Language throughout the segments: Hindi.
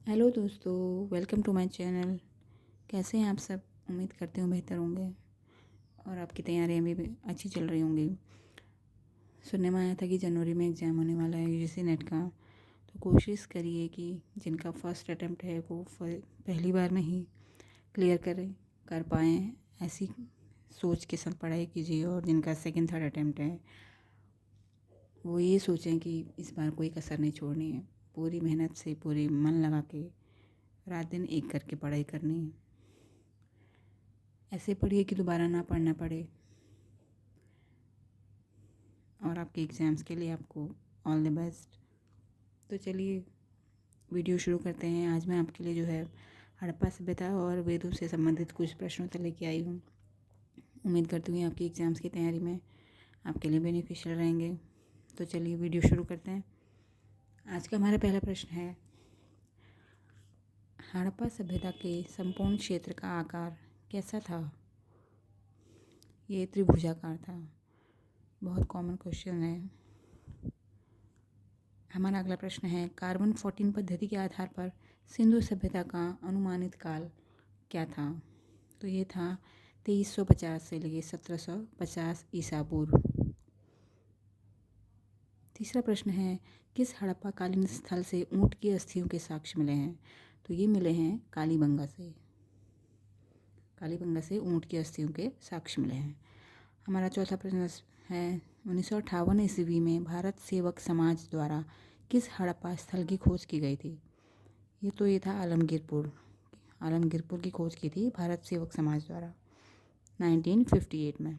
हेलो दोस्तों, वेलकम टू माय चैनल। कैसे हैं आप सब? उम्मीद करती हूँ बेहतर होंगे और आपकी तैयारियां भी अच्छी चल रही होंगी। सुनने में आया था कि जनवरी में एग्ज़ाम होने वाला है यूजीसी नेट का, तो कोशिश करिए कि जिनका फर्स्ट अटेम्प्ट है वो पहली बार में ही क्लियर कर पाएँ। ऐसी सोच के साथ पढ़ाई कीजिए। और जिनका सेकंड थर्ड अटेम्प्ट है वो ये सोचें कि इस बार कोई कसर नहीं छोड़नी है। पूरी मेहनत से, पूरी मन लगा के रात दिन एक करके पढ़ाई करनी है। ऐसे पढ़िए कि दोबारा ना पढ़ना पड़े और आपके एग्ज़ाम्स के लिए आपको ऑल द बेस्ट। तो चलिए वीडियो शुरू करते हैं। आज मैं आपके लिए जो है हड़प्पा सभ्यता और वेदों से संबंधित कुछ प्रश्नों से लेके आई हूँ। उम्मीद करती हूँ आपकी एग्ज़ाम्स की तैयारी में आपके लिए बेनिफिशियल रहेंगे। तो चलिए वीडियो शुरू करते हैं। आज का हमारा पहला प्रश्न है, हड़प्पा सभ्यता के संपूर्ण क्षेत्र का आकार कैसा था? ये त्रिभुजाकार था। बहुत कॉमन क्वेश्चन है। हमारा अगला प्रश्न है, कार्बन 14 पद्धति के आधार पर सिंधु सभ्यता का अनुमानित काल क्या था? तो ये था 2350 से लेकर 1750 ईसा पूर्व। तीसरा प्रश्न है, किस हड़प्पा कालीन स्थल से ऊंट की अस्थियों के साक्ष्य मिले हैं? तो ये मिले हैं कालीबंगा से। कालीबंगा से ऊंट की अस्थियों के साक्ष्य मिले हैं। हमारा चौथा प्रश्न है, 1958 ईस्वी में भारत सेवक समाज द्वारा किस हड़प्पा स्थल की खोज की गई थी? ये था आलमगीरपुर की खोज की थी भारत सेवक समाज द्वारा 1958 में।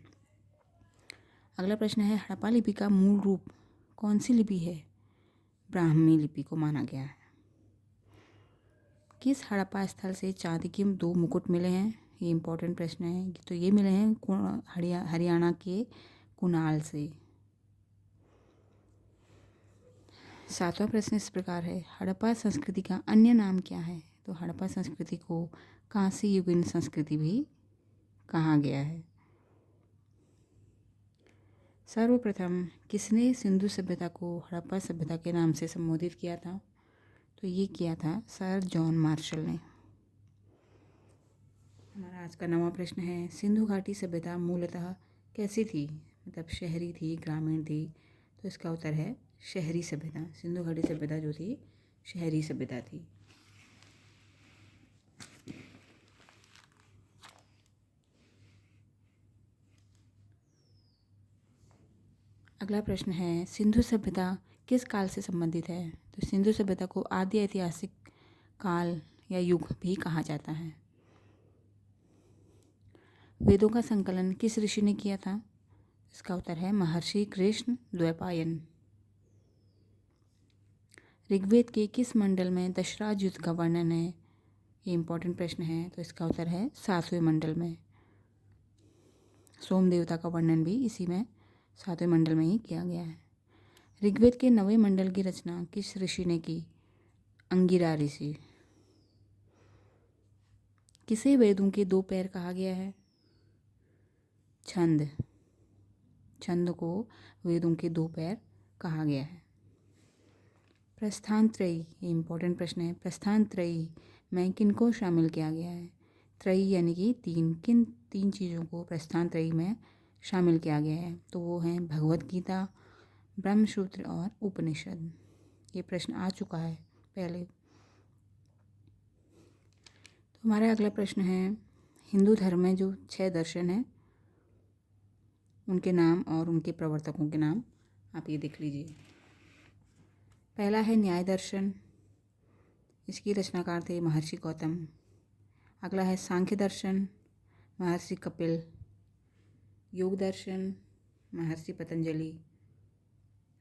अगला प्रश्न है, हड़प्पा लिपि का मूल रूप कौन सी लिपि है? ब्राह्मी लिपि को माना गया है। किस हड़प्पा स्थल से चांदी के 2 मुकुट मिले हैं? ये इंपॉर्टेंट प्रश्न है। तो ये मिले हैं हरियाणा के कुनाल से। 7वां प्रश्न इस प्रकार है, हड़प्पा संस्कृति का अन्य नाम क्या है? तो हड़प्पा संस्कृति को कांस्य युगीन संस्कृति भी कहा गया है। सर्वप्रथम किसने सिंधु सभ्यता को हड़प्पा सभ्यता के नाम से संबोधित किया था? तो ये किया था सर जॉन मार्शल ने। हमारा आज का 9वां प्रश्न है, सिंधु घाटी सभ्यता मूलतः कैसी थी? मतलब शहरी थी, ग्रामीण थी? तो इसका उत्तर है शहरी सभ्यता। सिंधु घाटी सभ्यता जो थी शहरी सभ्यता थी। अगला प्रश्न है, सिंधु सभ्यता किस काल से संबंधित है? तो सिंधु सभ्यता को आदि ऐतिहासिक काल या युग भी कहा जाता है। वेदों का संकलन किस ऋषि ने किया था? इसका उत्तर है महर्षि कृष्ण द्वैपायन। ऋग्वेद के किस मंडल में दशराज युद्ध का वर्णन है? ये इंपॉर्टेंट प्रश्न है। तो इसका उत्तर है 7वें मंडल में। सोम देवता का वर्णन भी इसी में 7वें मंडल में ही किया गया है। ऋग्वेद के 9वें मंडल की रचना किस ऋषि ने की? अंगिरा ऋषि। किसे वेदों के 2 पैर कहा गया है? छंद। छंद को वेदों के 2 पैर कहा गया है। प्रस्थान त्रयी, ये इंपॉर्टेंट प्रश्न है। प्रस्थान त्रयी में किनको शामिल किया गया है? त्रयी यानी कि 3, किन 3 चीज़ों को प्रस्थान त्रयी में शामिल किया गया है? तो वो हैं भगवत गीता, ब्रह्मसूत्र और उपनिषद। ये प्रश्न आ चुका है पहले। तो हमारा अगला प्रश्न है, हिंदू धर्म में जो 6 दर्शन हैं उनके नाम और उनके प्रवर्तकों के नाम आप ये देख लीजिए। पहला है न्याय दर्शन, इसकी रचनाकार थे महर्षि गौतम। अगला है सांख्य दर्शन, महर्षि कपिल। योग दर्शन, महर्षि पतंजलि।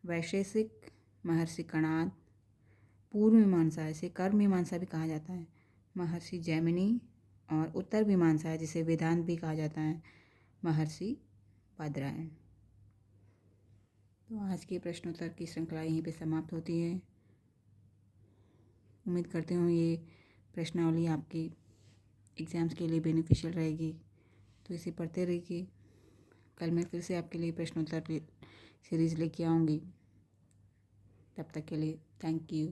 वैशेषिक, महर्षि कणाद। पूर्व मीमांसा, इसे कर्म मीमांसा भी कहा जाता है, महर्षि जैमिनी। और उत्तर मीमांसा जिसे वेदांत भी कहा जाता है, महर्षि बादरायण। तो आज के प्रश्नोत्तर की श्रृंखला यहीं पे समाप्त होती है। उम्मीद करती हूँ ये प्रश्नावली आपकी एग्ज़ाम्स के लिए बेनिफिशियल रहेगी, तो इसे पढ़ते रहिए। कल मैं फिर से आपके लिए प्रश्नोत्तर सीरीज़ लेके आऊँगी। तब तक के लिए थैंक यू।